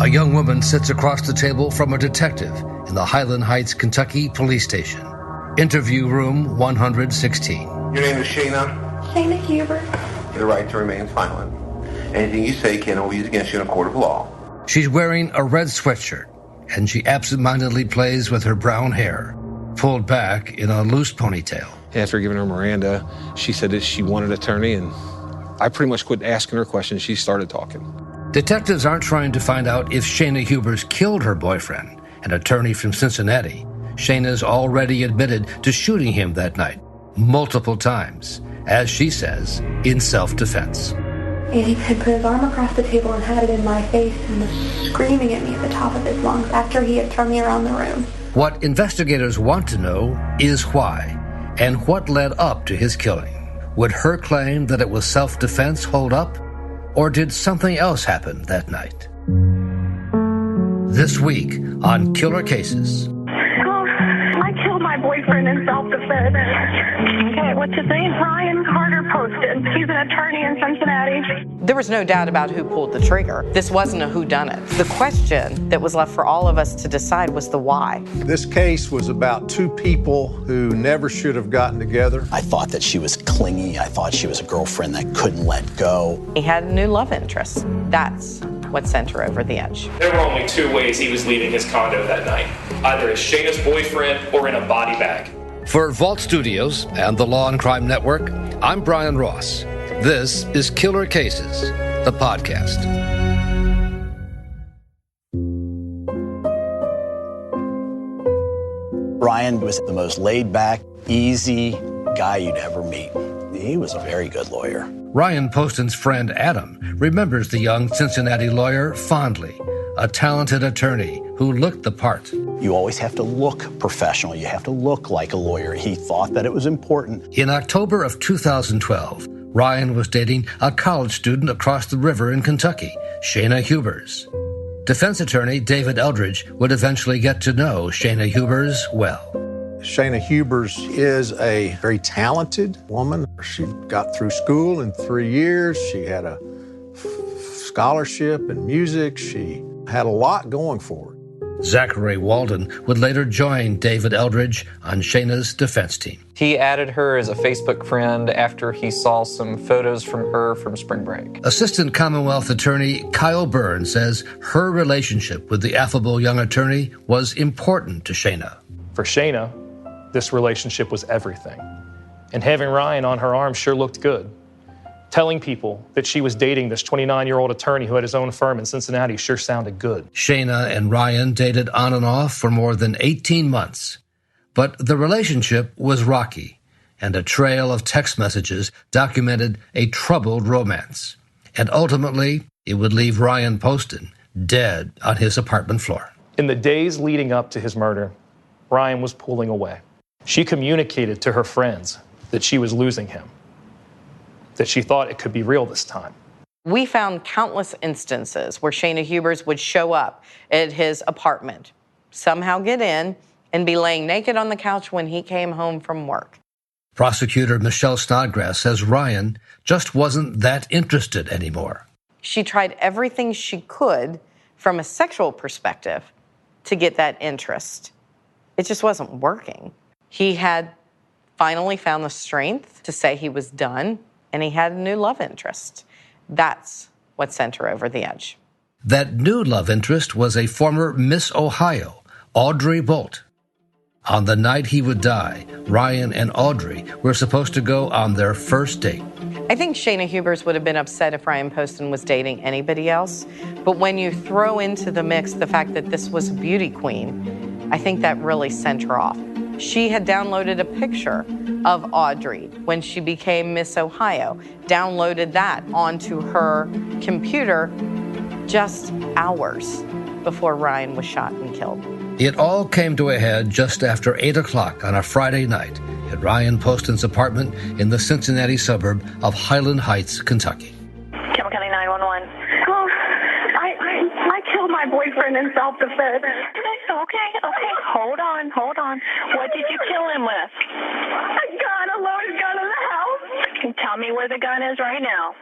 A young woman sits across the table from a detective in the Highland Heights, Kentucky police station. Interview room 116. Your name is Shayna? Shayna Hubers. The right to remain silent. Anything you say can be used against you in a court of law. She's wearing a red sweatshirt, and she absentmindedly plays with her brown hair, pulled back in a loose ponytail. After giving her Miranda, she said that she wanted an attorney, and I pretty much quit asking her questions. She started talking. Detectives aren't trying to find out if Shayna Hubers killed her boyfriend, an attorney from Cincinnati. Shayna's already admitted to shooting him that night, multiple times, as she says, in self-defense. And he had put his arm across the table and had it in my face and was screaming at me at the top of his lungs after he had thrown me around the room. What investigators want to know is why, and what led up to his killing. Would her claim that it was self-defense hold up? Or did something else happen that night? This week on Killer Cases. I killed my boyfriend in self-defense. Okay, what's his name? Ryan Carter posted. He's an attorney in Cincinnati. There was no doubt about who pulled the trigger. This wasn't a whodunit. The question that was left for all of us to decide was the why. This case was about two people who never should have gotten together. I thought that she was clingy. I thought she was a girlfriend that couldn't let go. He had a new love interest. That's what sent her over the edge. There were only two ways he was leaving his condo that night, either as Shayna's boyfriend or in a body bag. For Vault Studios and the Law and Crime Network, I'm Brian Ross. This is Killer Cases, the podcast. Ryan was the most laid-back, easy guy you'd ever meet. He was a very good lawyer. Ryan Poston's friend Adam remembers the young Cincinnati lawyer fondly, a talented attorney who looked the part. You always have to look professional. You have to look like a lawyer. He thought that it was important. In October of 2012, Ryan was dating a college student across the river in Kentucky, Shayna Hubers. Defense attorney David Eldridge would eventually get to know Shayna Hubers well. Shayna Hubers is a very talented woman. She got through school in 3 years. She had a scholarship in music. She had a lot going for her. Zachary Walden would later join David Eldridge on Shayna's defense team. He added her as a Facebook friend after he saw some photos from her from spring break. Assistant Commonwealth Attorney Kyle Byrne says her relationship with the affable young attorney was important to Shayna. For Shayna, this relationship was everything. And having Ryan on her arm sure looked good. Telling people that she was dating this 29-year-old attorney who had his own firm in Cincinnati sure sounded good. Shayna and Ryan dated on and off for more than 18 months. But the relationship was rocky, and a trail of text messages documented a troubled romance. And ultimately, it would leave Ryan Poston dead on his apartment floor. In the days leading up to his murder, Ryan was pulling away. She communicated to her friends that she was losing him, that she thought it could be real this time. We found countless instances where Shayna Hubers would show up at his apartment, somehow get in, and be laying naked on the couch when he came home from work. Prosecutor Michelle Snodgrass says Ryan just wasn't that interested anymore. She tried everything she could from a sexual perspective to get that interest. It just wasn't working. He had finally found the strength to say he was done, and he had a new love interest. That's what sent her over the edge. That new love interest was a former Miss Ohio, Audrey Bolt. On the night he would die, Ryan and Audrey were supposed to go on their first date. I think Shayna Hubers would have been upset if Ryan Poston was dating anybody else. But when you throw into the mix the fact that this was a beauty queen, I think that really sent her off. She had downloaded a picture of Audrey when she became Miss Ohio, downloaded that onto her computer just hours before Ryan was shot and killed. It all came to a head just after 8 o'clock on a Friday night at Ryan Poston's apartment in the Cincinnati suburb of Highland Heights, Kentucky. Campbell County 911. Oh, I killed my boyfriend in self-defense. Okay. Hold on. What did you kill him with? A loaded gun in the house. Tell me where the gun is right now.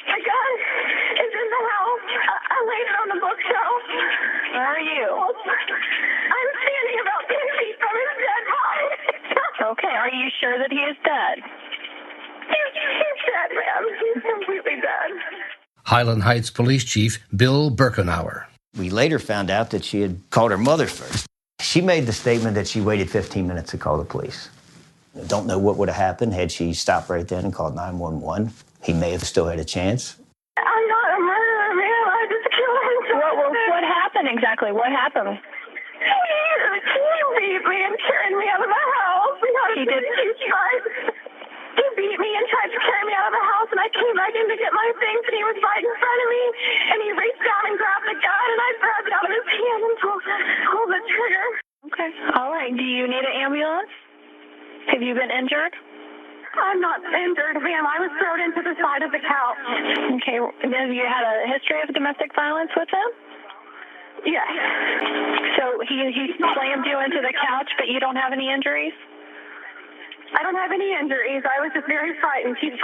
The gun is in the house. I laid it on the bookshelf. I'm standing about 10 feet from his dead body. Okay, are you sure that he is dead? He's dead, ma'am. He's completely dead. Highland Heights Police Chief Bill Birkenauer. We later found out that she had called her mother first. She made the statement that she waited 15 minutes to call the police. Don't know what would have happened had she stopped right then and called 911. He may have still had a chance. I'm not a murderer, ma'am. I just killed him. What happened exactly? What happened? He beat me and carried me out of the house. He did. He beat me and tried to carry me out of the house, and I came back in to get my things, and he was right in front of me, and he reached down and grabbed the gun, and I grabbed it out of his hand and pulled the trigger. Okay. All right. Do you need an ambulance? Have you been injured? I'm not injured, ma'am. I was thrown into the side of the couch. Okay. Have you had a history of domestic violence with him? Yes. So he slammed you into the couch, but you don't have any injuries? I don't have any injuries. I was just very frightened. He's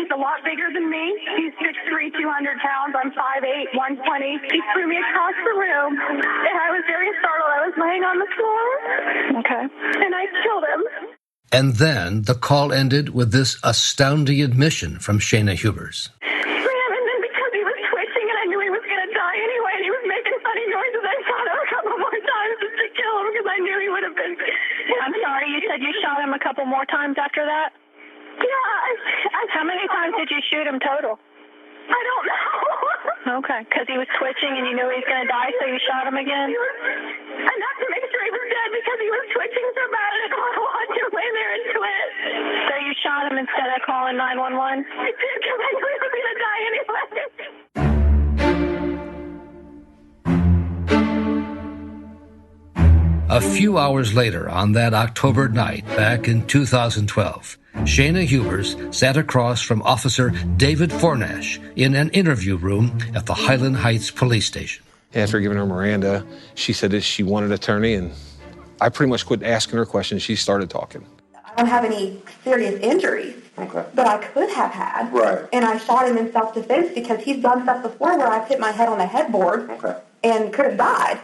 a lot bigger than me. He's 6'3", 200 pounds. I'm 5'8", 120. He threw me across the room, and I was very startled. I was laying on the floor. Okay. And I killed him. And then the call ended with this astounding admission from Shayna Hubers. And then because he was twitching and I knew he was going to die anyway, and he was making funny noises, I shot him a couple more times just to kill him because I knew he would have been. I'm sorry, you said you shot him a couple more times after that? Yeah. How many times did you shoot him total? I don't know. Okay, because he was twitching and you knew he was going to die, so you shot him again? Enough to make sure he was dead because he was twitching so bad and I didn't want to watch him lay there and twitch. So you shot him instead of calling 911? I did because I knew he was going to die anyway. A few hours later, on that October night back in 2012, Shayna Hubers sat across from Officer David Fornash in an interview room at the Highland Heights police station. After giving her Miranda, she said that she wanted an attorney, and I pretty much quit asking her questions. She started talking. I don't have any serious injuries, but I could have had. Right. And I shot him in self-defense because he's done stuff before where I've hit my head on a headboard and could have died.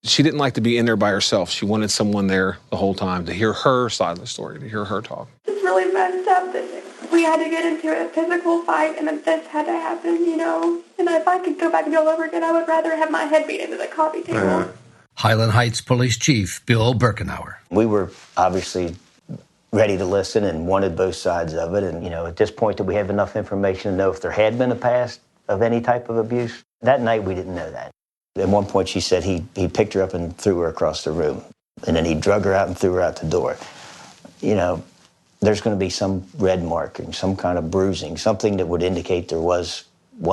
She didn't like to be in there by herself. She wanted someone there the whole time to hear her side of the story, to hear her talk. It's really messed up that we had to get into a physical fight and that this had to happen, you know. And if I could go back and do all over again, I would rather have my head beat into the coffee table. Highland Heights Police Chief Bill Birkenauer. We were obviously ready to listen and wanted both sides of it. And, you know, at this point, did we have enough information to know if there had been a past of any type of abuse? That night, we didn't know that. At one point, she said he picked her up and threw her across the room. And then he drug her out and threw her out the door. You know, there's going to be some red marking, some kind of bruising, something that would indicate there was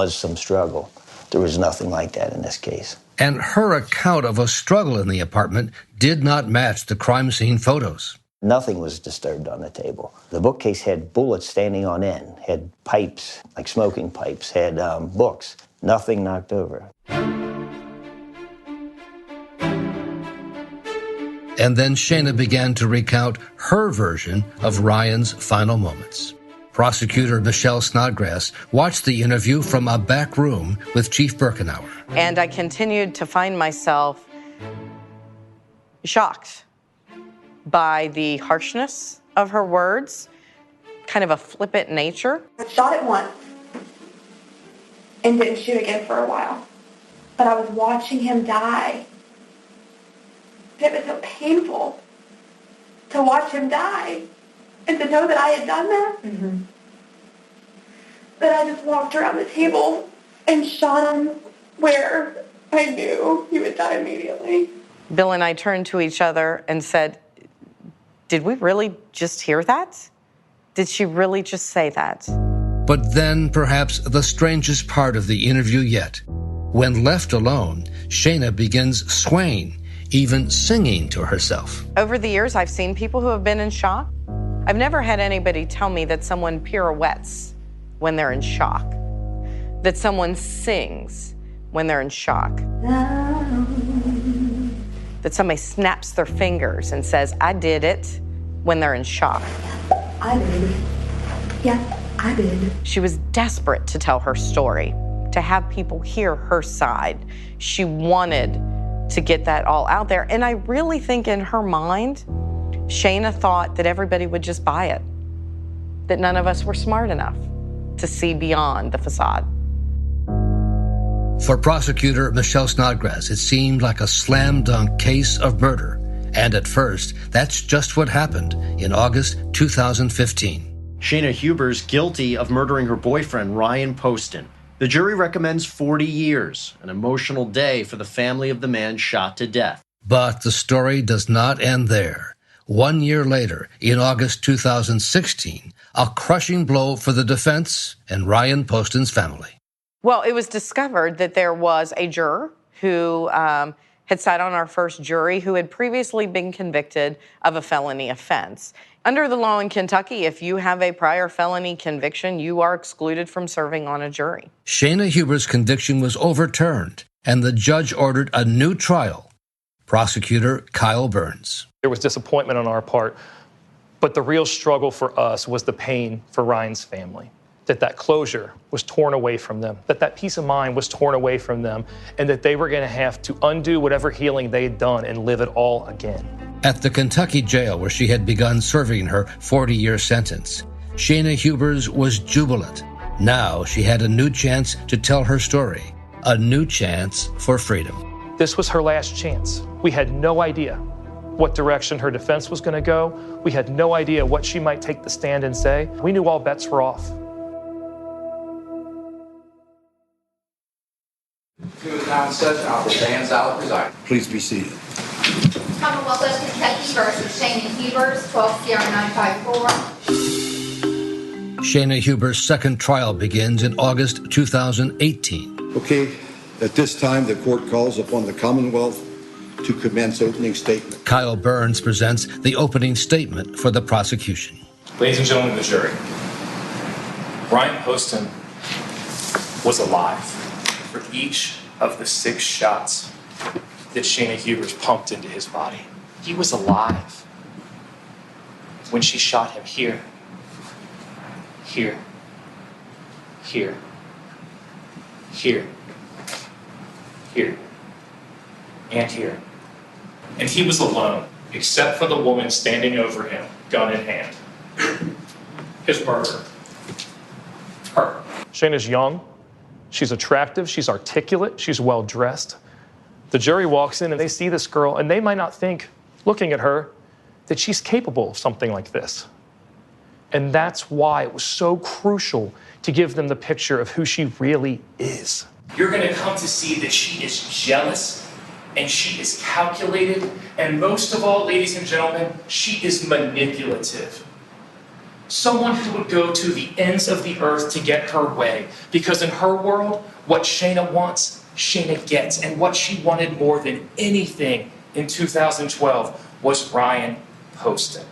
some struggle. There was nothing like that in this case. And her account of a struggle in the apartment did not match the crime scene photos. Nothing was disturbed on the table. The bookcase had bullets standing on end, had pipes, like smoking pipes, had books. Nothing knocked over. And then Shayna began to recount her version of Ryan's final moments. Prosecutor Michelle Snodgrass watched the interview from a back room with Chief Birkenauer. And I continued to find myself shocked by the harshness of her words, kind of a flippant nature. I shot it once and didn't shoot again for a while. But I was watching him die. It was so painful to watch him die and to know that I had done that. Mm-hmm. That I just walked around the table and shot him where I knew he would die immediately. Bill and I turned to each other and said, did we really just hear that? Did she really just say that? But then perhaps the strangest part of the interview yet. When left alone, Shayna begins swaying, even singing to herself. Over the years, I've seen people who have been in shock. I've never had anybody tell me that someone pirouettes when they're in shock, that someone sings when they're in shock, that somebody snaps their fingers and says, I did it, when they're in shock. I did. Yeah, I did. She was desperate to tell her story, to have people hear her side. She wanted to get that all out there. And I really think in her mind, Shayna thought that everybody would just buy it, that none of us were smart enough to see beyond the facade. For prosecutor Michelle Snodgrass, it seemed like a slam-dunk case of murder. And at first, that's just what happened in August 2015. Shayna Hubers guilty of murdering her boyfriend, Ryan Poston. The jury recommends 40 years, an emotional day for the family of the man shot to death. But the story does not end there. 1 year later, in August 2016, a crushing blow for the defense and Ryan Poston's family. Well, it was discovered that there was a juror who had sat on our first jury who had previously been convicted of a felony offense. Under the law in Kentucky, if you have a prior felony conviction, you are excluded from serving on a jury. Shayna Hubers' conviction was overturned, and the judge ordered a new trial. Prosecutor Kyle Burns. There was disappointment on our part, but the real struggle for us was the pain for Ryan's family. That closure was torn away from them, that peace of mind was torn away from them, and that they were going to have to undo whatever healing they had done and live it all again. At the Kentucky jail where she had begun serving her 40-year sentence, Shayna Hubers was jubilant. Now she had a new chance to tell her story, a new chance for freedom. This was her last chance. We had no idea what direction her defense was going to go. We had no idea what she might take the stand and say. We knew all bets were off. To the now in session, Honorable Dan Zalek presiding. Please be seated. Commonwealth of Kentucky versus Shayna Hubers, 12 Sierra 954. Shayna Hubers' second trial begins in August 2018. Okay, at this time, the court calls upon the Commonwealth to commence opening statement. Kyle Burns presents the opening statement for the prosecution. Ladies and gentlemen of the jury, Ryan Poston was alive for each of the 6 shots that Shayna Hubers pumped into his body. He was alive when she shot him here, here, here, here, here, and here. And he was alone, except for the woman standing over him, gun in hand. His murderer. Her. Shayna's young, she's attractive, she's articulate, she's well-dressed. The jury walks in and they see this girl and they might not think, looking at her, that she's capable of something like this. And that's why it was so crucial to give them the picture of who she really is. You're gonna come to see that she is jealous and she is calculated, and most of all, ladies and gentlemen, she is manipulative. Someone who would go to the ends of the earth to get her way, because in her world, what Shayna wants, Shayna gets, and what she wanted more than anything in 2012 was Ryan Poston.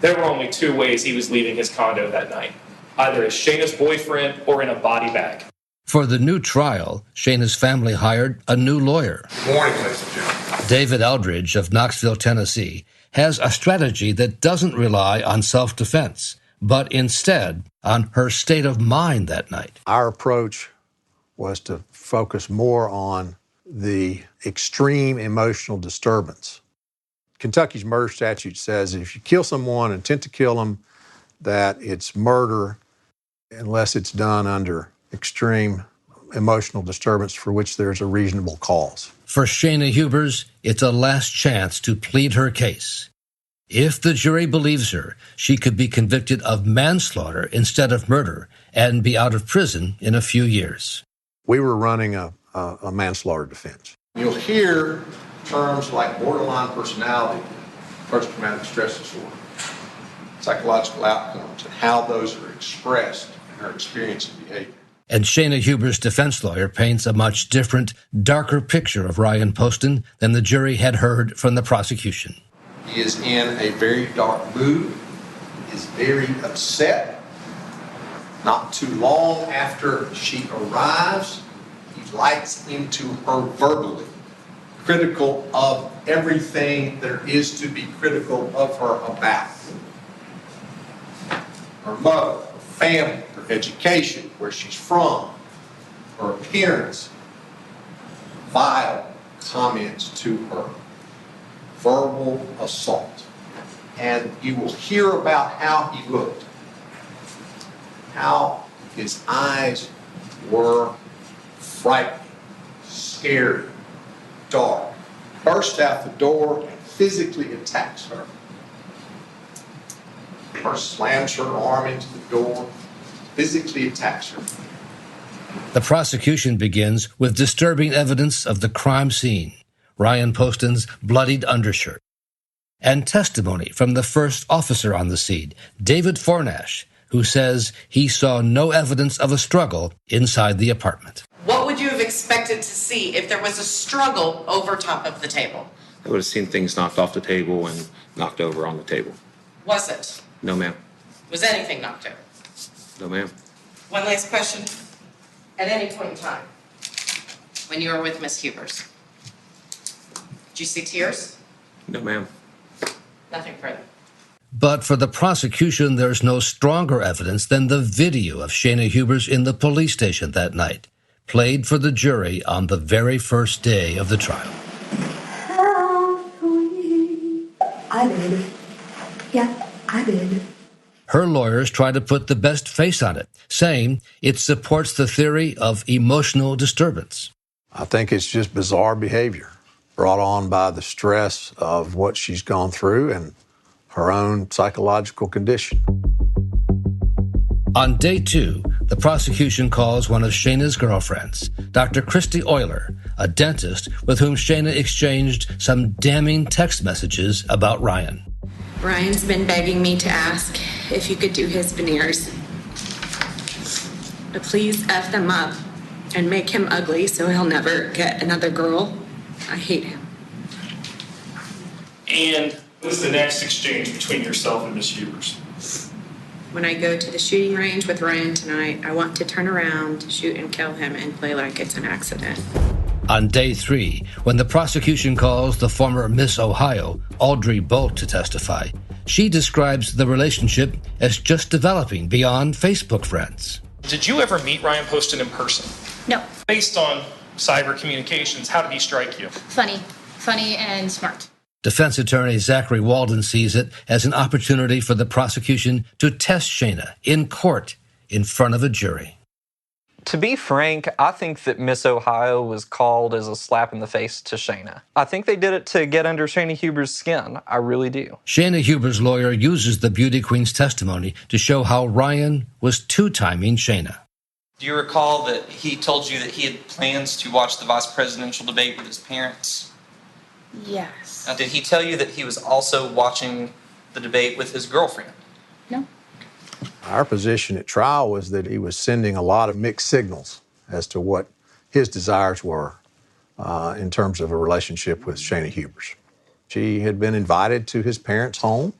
There were only 2 ways he was leaving his condo that night, either as Shayna's boyfriend or in a body bag. For the new trial, Shayna's family hired a new lawyer. Good morning, ladies and gentlemen. David Eldridge of Knoxville, Tennessee, has a strategy that doesn't rely on self-defense, but instead on her state of mind that night. Our approach was to focus more on the extreme emotional disturbance. Kentucky's murder statute says if you kill someone, intent to kill them, that it's murder unless it's done under extreme emotional disturbance for which there's a reasonable cause. For Shayna Hubers, it's a last chance to plead her case. If the jury believes her, she could be convicted of manslaughter instead of murder and be out of prison in a few years. We were running a manslaughter defense. You'll hear terms like borderline personality, post-traumatic stress disorder, psychological outcomes, and how those are expressed in her experience and behavior. And Shayna Hubers' defense lawyer paints a much different, darker picture of Ryan Poston than the jury had heard from the prosecution. He is in a very dark mood, is very upset. Not too long after she arrives, he lights into her verbally, critical of everything there is to be critical of her about. Her mother, her family, her education, where she's from, her appearance, vile comments to her, verbal assault. And you will hear about how he looked, how his eyes were frightening, scary, dark. Burst out the door and physically attacks her. First slams her arm into the door, physically attacks her. The prosecution begins with disturbing evidence of the crime scene, Ryan Poston's bloodied undershirt, and testimony from the first officer on the scene, David Fornash, who says he saw no evidence of a struggle inside the apartment. What would you have expected to see if there was a struggle over top of the table? I would have seen things knocked off the table and knocked over on the table. Was it? No, ma'am. Was anything knocked over? No, ma'am. One last question. At any point in time, when you were with Miss Hubers, did you see tears? No, ma'am. Nothing further. But for the prosecution, there's no stronger evidence than the video of Shayna Hubers in the police station that night, played for the jury on the very first day of the trial. I did. Yeah, I did. Her lawyers try to put the best face on it, saying it supports the theory of emotional disturbance. I think it's just bizarre behavior brought on by the stress of what she's gone through and her own psychological condition. On day 2, the prosecution calls one of Shayna's girlfriends, Dr. Christy Euler, a dentist with whom Shayna exchanged some damning text messages about Ryan. Ryan's been begging me to ask if you could do his veneers. But please F them up and make him ugly so he'll never get another girl. I hate him. And what is the next exchange between yourself and Miss Hubers? When I go to the shooting range with Ryan tonight, I want to turn around, shoot and kill him, and play like it's an accident. On day 3, when the prosecution calls the former Miss Ohio, Audrey Bolt, to testify, she describes the relationship as just developing beyond Facebook friends. Did you ever meet Ryan Poston in person? No. Based on cyber communications, how did he strike you? Funny and smart. Defense attorney Zachary Walden sees it as an opportunity for the prosecution to test Shayna in court in front of a jury. To be frank, I think that Miss Ohio was called as a slap in the face to Shayna. I think they did it to get under Shayna Hubers' skin. I really do. Shayna Hubers' lawyer uses the beauty queen's testimony to show how Ryan was two-timing Shayna. Do you recall that he told you that he had plans to watch the vice presidential debate with his parents? Yes. Now, did he tell you that he was also watching the debate with his girlfriend? No. Our position at trial was that he was sending a lot of mixed signals as to what his desires were in terms of a relationship with Shayna Hubers. She had been invited to his parents' home,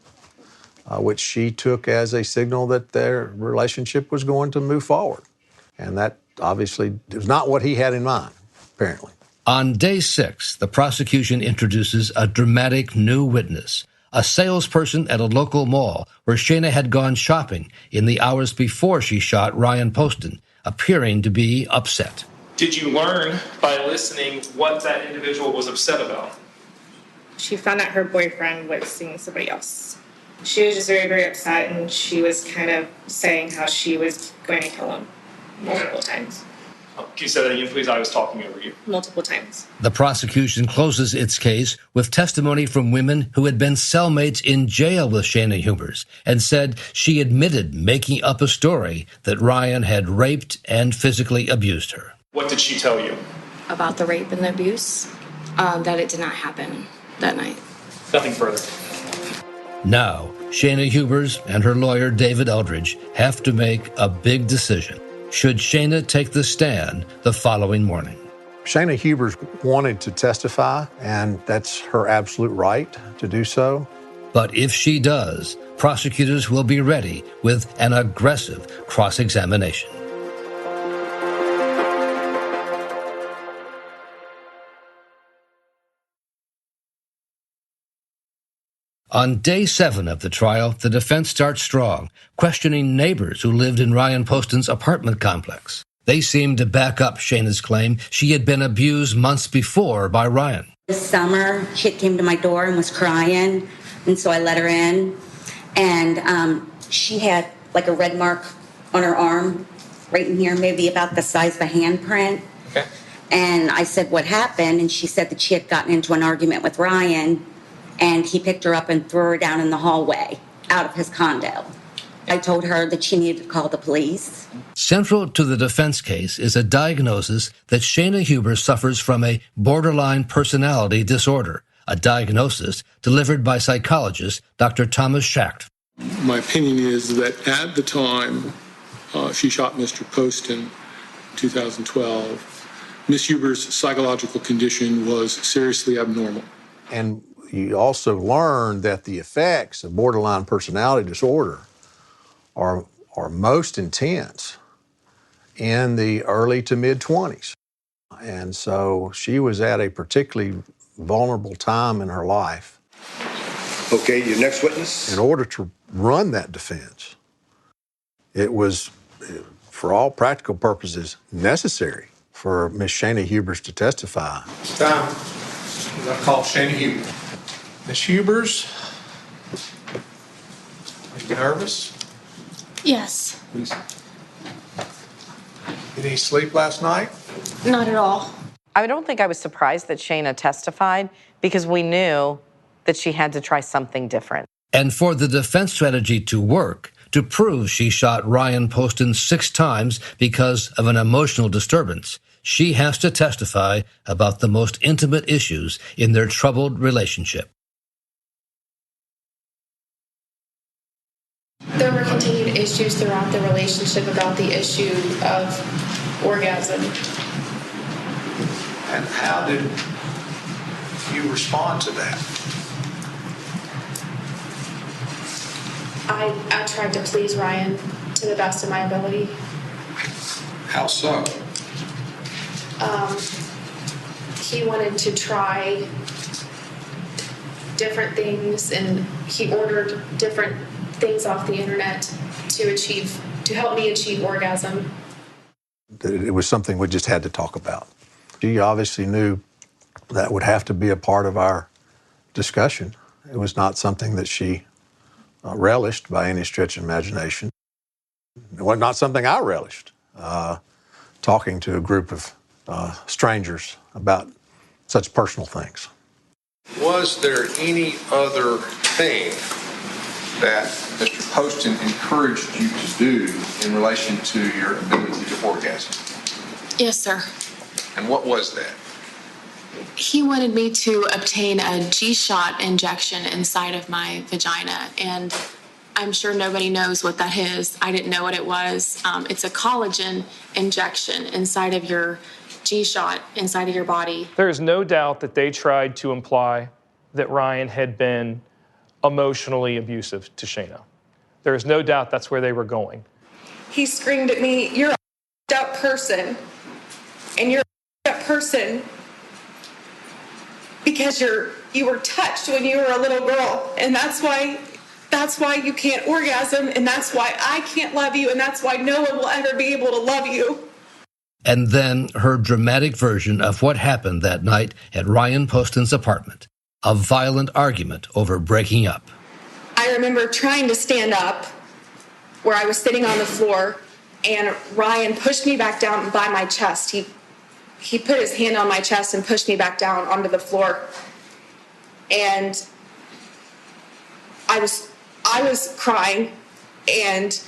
which she took as a signal that their relationship was going to move forward. And that obviously was not what he had in mind, apparently. On day 6, the prosecution introduces a dramatic new witness, a salesperson at a local mall where Shayna had gone shopping in the hours before she shot Ryan Poston, appearing to be upset. Did you learn by listening what that individual was upset about? She found out her boyfriend was seeing somebody else. She was just very, very upset, and she was kind of saying how she was going to kill him multiple times. Can you say that again, please? I was talking over you. Multiple times. The prosecution closes its case with testimony from women who had been cellmates in jail with Shayna Hubers and said she admitted making up a story that Ryan had raped and physically abused her. What did she tell you? About the rape and the abuse, that it did not happen that night. Nothing further. Now, Shayna Hubers and her lawyer David Eldridge have to make a big decision. Should Shayna take the stand the following morning? Shayna Hubers wanted to testify, and that's her absolute right to do so. But if she does, prosecutors will be ready with an aggressive cross-examination. On day 7 of the trial, the defense starts strong, questioning neighbors who lived in Ryan Poston's apartment complex. They seemed to back up Shayna's claim she had been abused months before by Ryan. This summer, she came to my door and was crying, and so I let her in. And she had like a red mark on her arm, right in here, maybe about the size of a handprint. Okay. And I said, what happened? And she said that she had gotten into an argument with Ryan, and he picked her up and threw her down in the hallway out of his condo. I told her that she needed to call the police. Central to the defense case is a diagnosis that Shayna Hubers suffers from a borderline personality disorder, a diagnosis delivered by psychologist Dr. Thomas Schacht. My opinion is that at the time she shot Mr. Poston in 2012, Ms. Hubers' psychological condition was seriously abnormal. And you also learn that the effects of borderline personality disorder are most intense in the early to mid-20s. And so she was at a particularly vulnerable time in her life. Okay, your next witness. In order to run that defense, it was, for all practical purposes, necessary for Ms. Shayna Hubers to testify. It's time. I call Shayna Hubers. Ms. Hubers, are you nervous? Yes. Did he sleep last night? Not at all. I don't think I was surprised that Shayna testified because we knew that she had to try something different. And for the defense strategy to work, to prove she shot Ryan Poston 6 times because of an emotional disturbance, she has to testify about the most intimate issues in their troubled relationship. There were continued issues throughout the relationship about the issue of orgasm. And how did you respond to that? I tried to please Ryan to the best of my ability. How so? He wanted to try different things, and he ordered different things off the internet to help me achieve orgasm. It was something we just had to talk about. She obviously knew that would have to be a part of our discussion. It was not something that she relished by any stretch of imagination. It was not something I relished, talking to a group of strangers about such personal things. Was there any other thing that Mr. Poston encouraged you to do in relation to your ability to orgasm? Yes, sir. And what was that? He wanted me to obtain a G-shot injection inside of my vagina, and I'm sure nobody knows what that is. I didn't know what it was. It's a collagen injection inside of your G-shot, inside of your body. There is no doubt that they tried to imply that Ryan had been emotionally abusive to Shayna. There is no doubt that's where they were going. He screamed at me, "You're a f***ed up person, and you're a f***ed up person because you were touched when you were a little girl, and that's why you can't orgasm, and that's why I can't love you, and that's why no one will ever be able to love you." And then her dramatic version of what happened that night at Ryan Poston's apartment, a violent argument over breaking up. I remember trying to stand up where I was sitting on the floor, and Ryan pushed me back down by my chest. He put his hand on my chest and pushed me back down onto the floor. And I was crying, and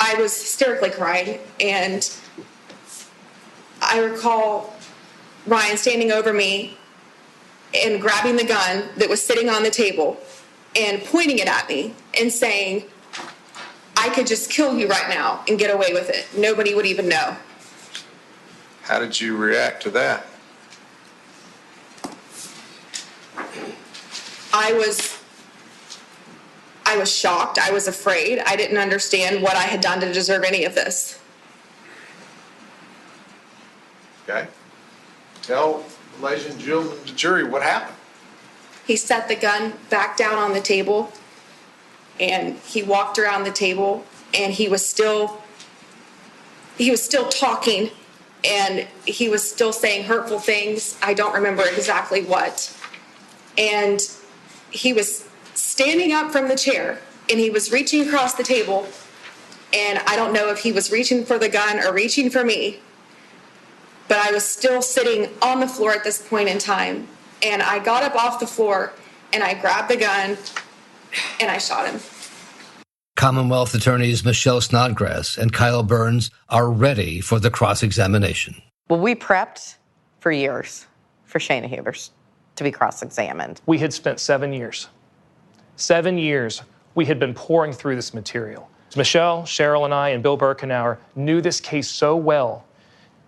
I was hysterically crying, and I recall Ryan standing over me and grabbing the gun that was sitting on the table and pointing it at me and saying, "I could just kill you right now and get away with it. Nobody would even know." How did you react to that? I was shocked. I was afraid. I didn't understand what I had done to deserve any of this. Okay. Tell the ladies and gentlemen of the jury what happened. He set the gun back down on the table, and he walked around the table, and he was still he was still talking, and he was still saying hurtful things. I don't remember exactly what. And he was standing up from the chair, and he was reaching across the table, and I don't know if he was reaching for the gun or reaching for me, but I was still sitting on the floor at this point in time. And I got up off the floor, and I grabbed the gun, and I shot him. Commonwealth attorneys Michelle Snodgrass and Kyle Burns are ready for the cross-examination. Well, we prepped for years for Shayna Hubers to be cross-examined. We had spent 7 years. 7 years we had been pouring through this material. Michelle, Cheryl, and I, and Bill Birkenauer knew this case so well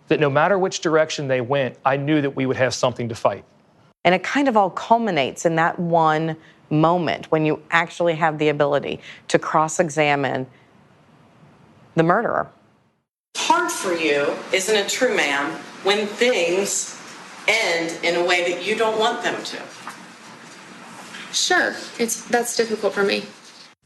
that no matter which direction they went, I knew that we would have something to fight. And it kind of all culminates in that one moment when you actually have the ability to cross-examine the murderer. Hard for you, isn't it true, ma'am, when things end in a way that you don't want them to? Sure, that's difficult for me.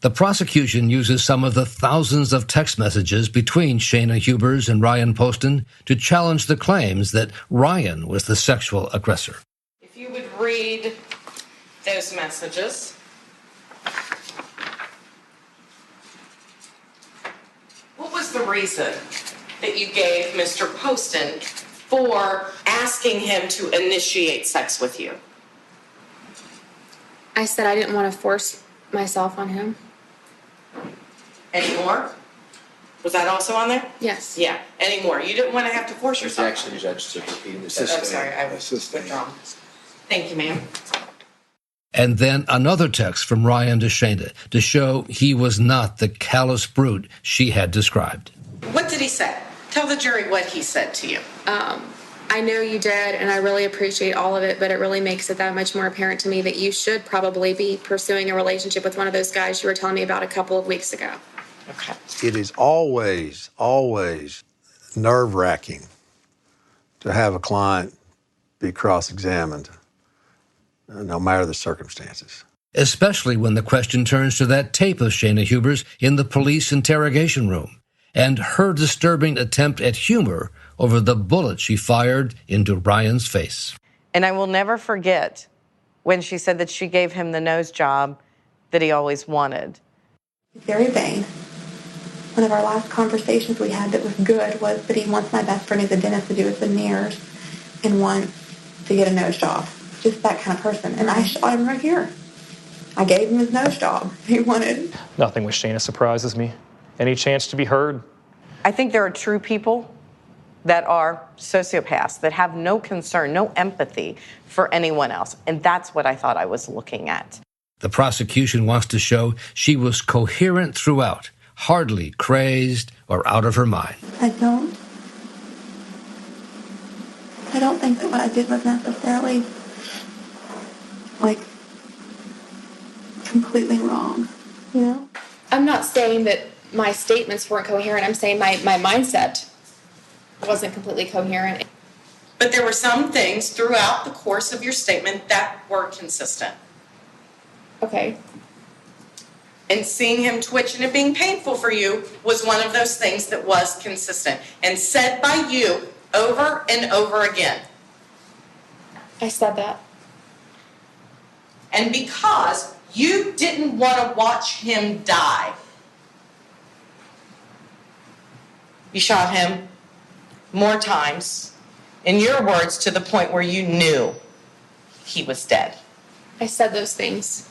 The prosecution uses some of the thousands of text messages between Shayna Hubers and Ryan Poston to challenge the claims that Ryan was the sexual aggressor. If you would read those messages. What was the reason that you gave Mr. Poston for asking him to initiate sex with you? I said I didn't want to force myself on him. Any more? Was that also on there? Yes. Yeah. Any more? You didn't want to have to force yourself. Objection, Judge, to repeating the I'm sorry, I was withdrawn. Thank you, ma'am. And then another text from Ryan to Shayna to show he was not the callous brute she had described. What did he say? Tell the jury what he said to you. I know you did, and I really appreciate all of it, but it really makes it that much more apparent to me that you should probably be pursuing a relationship with one of those guys you were telling me about a couple of weeks ago. Okay. It is always, always nerve-wracking to have a client be cross-examined, no matter the circumstances. Especially when the question turns to that tape of Shayna Hubers in the police interrogation room and her disturbing attempt at humor over the bullet she fired into Ryan's face. And I will never forget when she said that she gave him the nose job that he always wanted. He's very vain. One of our last conversations we had that was good was that he wants my best friend who's a dentist to do his veneers and wants to get a nose job. Just that kind of person. And I shot him right here. I gave him his nose job he wanted. Nothing with Shayna surprises me. Any chance to be heard? I think there are true people that are sociopaths, that have no concern, no empathy for anyone else. And that's what I thought I was looking at. The prosecution wants to show she was coherent throughout, hardly crazed or out of her mind. I don't think that what I did was necessarily, completely wrong, you know? I'm not saying that my statements weren't coherent. I'm saying my mindset wasn't completely coherent. But there were some things throughout the course of your statement that were consistent. Okay. And seeing him twitch and it being painful for you was one of those things that was consistent and said by you over and over again. I said that. And because you didn't want to watch him die, you shot him more times, in your words, to the point where you knew he was dead. I said those things.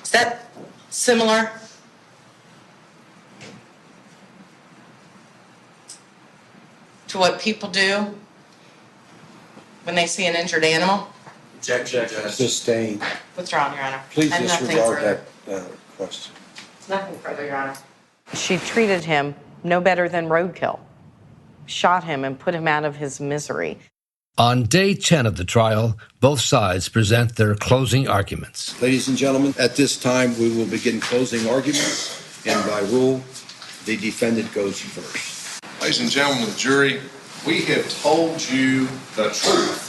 Is that similar? To what people do when they see an injured animal? Objection. Sustained. Withdrawn, Your Honor. Please I have nothing disregard further. that question. Nothing further, Your Honor. She treated him no better than roadkill. Shot him and put him out of his misery. On day 10 of the trial, both sides present their closing arguments. Ladies and gentlemen, at this time, we will begin closing arguments, and by rule, the defendant goes first. Ladies and gentlemen of the jury, we have told you the truth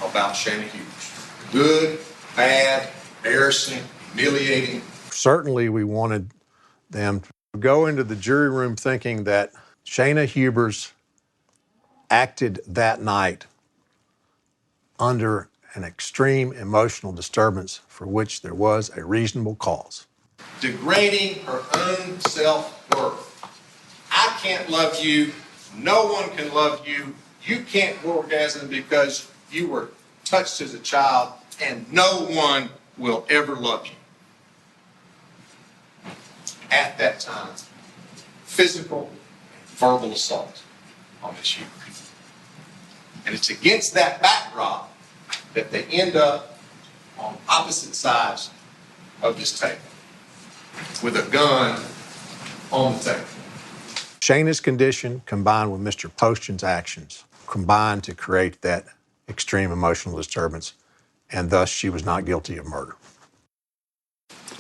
about Shayna Hubers. Good, bad, embarrassing, humiliating. Certainly we wanted them to go into the jury room thinking that Shayna Hubers acted that night under an extreme emotional disturbance for which there was a reasonable cause. Degrading her own self-worth. I can't love you. No one can love you. You can't orgasm because you were touched as a child, and no one will ever love you. At that time, physical, verbal assault on Ms. Hubers. And it's against that backdrop that they end up on opposite sides of this table with a gun on the table. Shayna's condition combined with Mr. Poston's actions combined to create that extreme emotional disturbance, and thus she was not guilty of murder.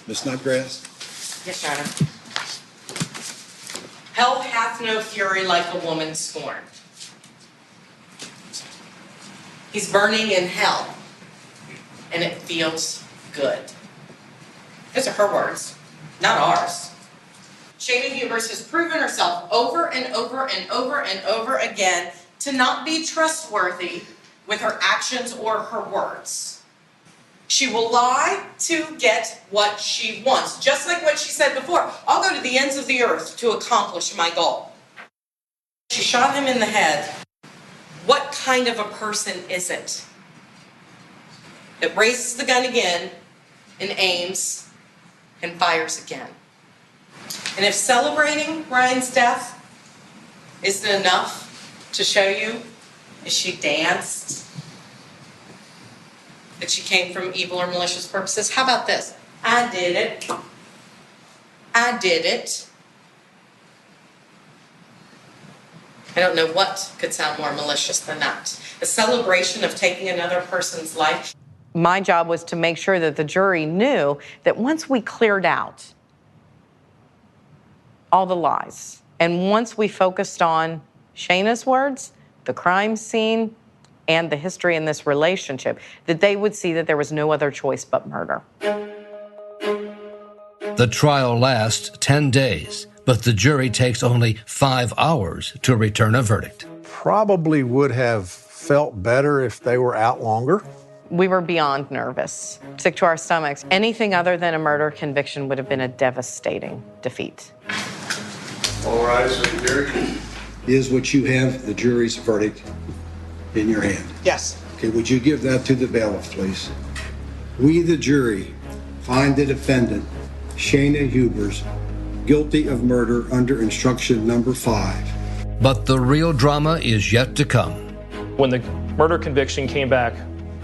Ms. Nutgrass? Yes, Your Honor. Hell hath no fury like a woman scorned. He's burning in hell, and it feels good. Those are her words, not ours. Shayna Hubers has proven herself over and over and over and over again to not be trustworthy with her actions or her words. She will lie to get what she wants, just like what she said before. I'll go to the ends of the earth to accomplish my goal. She shot him in the head. What kind of a person is it that raises the gun again and aims and fires again? And if celebrating Ryan's death isn't enough to show you that she danced, that she came from evil or malicious purposes, how about this? I did it. I did it. I don't know what could sound more malicious than that. A celebration of taking another person's life. My job was to make sure that the jury knew that once we cleared out all the lies, and once we focused on Shayna's words, the crime scene, and the history in this relationship, that they would see that there was no other choice but murder. The trial lasts 10 days, but the jury takes only 5 hours to return a verdict. Probably would have felt better if they were out longer. We were beyond nervous, sick to our stomachs. Anything other than a murder conviction would have been a devastating defeat. All rise for the jury. Is what you have the jury's verdict in your hand? Yes. Okay, would you give that to the bailiff, please? We, the jury, find the defendant, Shayna Hubers, guilty of murder under instruction number 5. But the real drama is yet to come. When the murder conviction came back,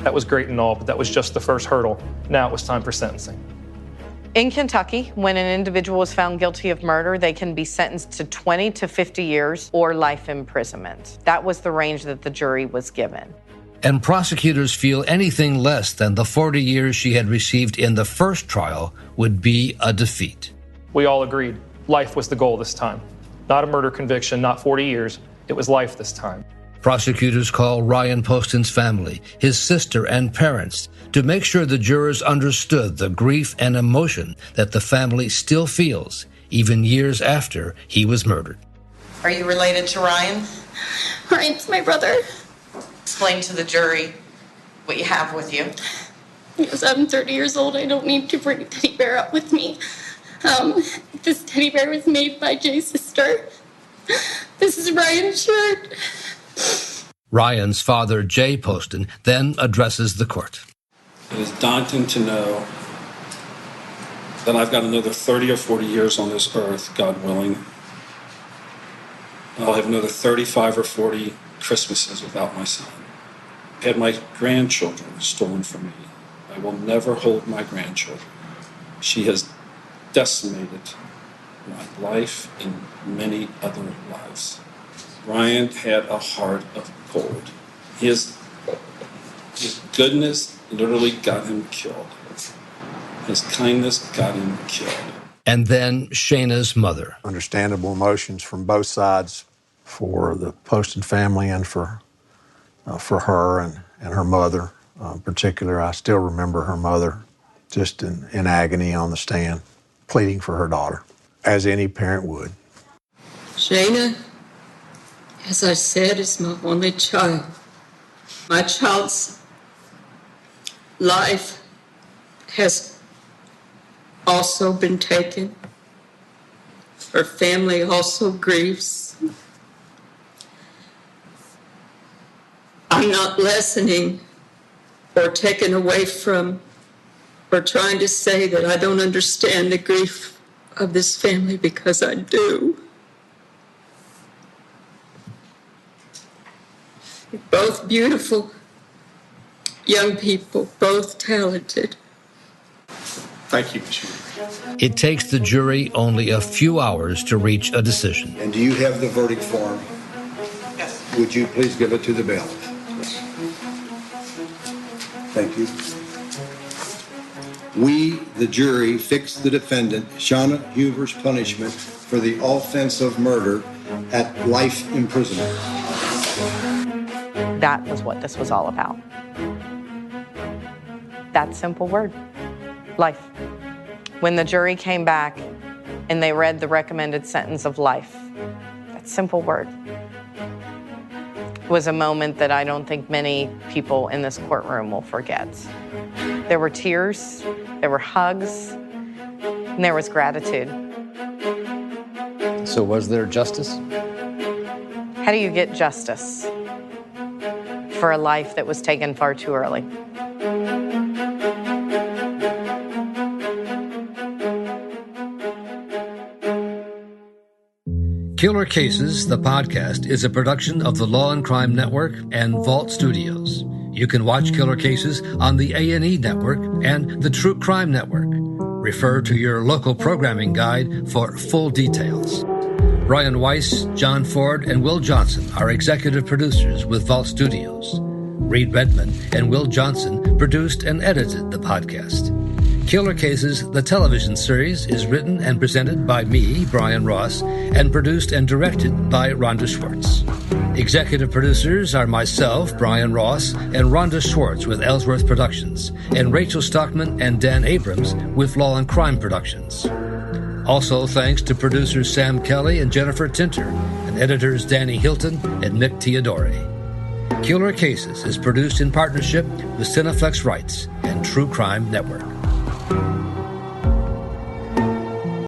that was great and all, but that was just the first hurdle. Now it was time for sentencing. In Kentucky, when an individual is found guilty of murder, they can be sentenced to 20 to 50 years or life imprisonment. That was the range that the jury was given. And prosecutors feel anything less than the 40 years she had received in the first trial would be a defeat. We all agreed life was the goal this time. Not a murder conviction, not 40 years. It was life this time. Prosecutors call Ryan Poston's family, his sister and parents, to make sure the jurors understood the grief and emotion that the family still feels, even years after he was murdered. Are you related to Ryan? Ryan's my brother. Explain to the jury what you have with you. Because I'm 30 years old, I don't need to bring a teddy bear up with me. This teddy bear was made by Jay's sister. This is Ryan's shirt. Ryan's father, Jay Poston, then addresses the court. It is daunting to know that I've got another 30 or 40 years on this earth, God willing. I'll have another 35 or 40 Christmases without my son. I had my grandchildren stolen from me. I will never hold my grandchildren. She has decimated my life and many other lives. Ryan had a heart of gold. His goodness literally got him killed. His kindness got him killed. And then Shayna's mother. Understandable emotions from both sides for the Poston family and for her and her mother. In particular, I still remember her mother just in agony on the stand, pleading for her daughter. as any parent would. Shayna, as I said, is my only child. My child's life has also been taken. Her family also grieves. I'm not lessening or taken away from or trying to say that I don't understand the grief of this family, because I do. Both beautiful young people, both talented. Thank you, Ms. Hubers. It takes the jury only a few hours to reach a decision. And do you have the verdict form? Yes. Would you please give it to the bailiff? Thank you. We, the jury, fix the defendant, Shayna Hubers' punishment for the offense of murder at life imprisonment. That was what this was all about. That simple word, life. When the jury came back and they read the recommended sentence of life, that simple word was a moment that I don't think many people in this courtroom will forget. There were tears, there were hugs, and there was gratitude. So was there justice? How do you get justice for a life that was taken far too early? Killer Cases, the podcast, is a production of the Law and Crime Network and Vault Studios. You can watch Killer Cases on the A&E Network and the True Crime Network. Refer to your local programming guide for full details. Brian Weiss, John Ford, and Will Johnson are executive producers with Vault Studios. Reed Redmond and Will Johnson produced and edited the podcast. Killer Cases, the television series, is written and presented by me, Brian Ross, and produced and directed by Rhonda Schwartz. Executive producers are myself, Brian Ross, and Rhonda Schwartz with Ellsworth Productions, and Rachel Stockman and Dan Abrams with Law and Crime Productions. Also thanks to producers Sam Kelly and Jennifer Tinter, and editors Danny Hilton and Nick Teodori. Killer Cases is produced in partnership with Cineflex Rights and True Crime Network.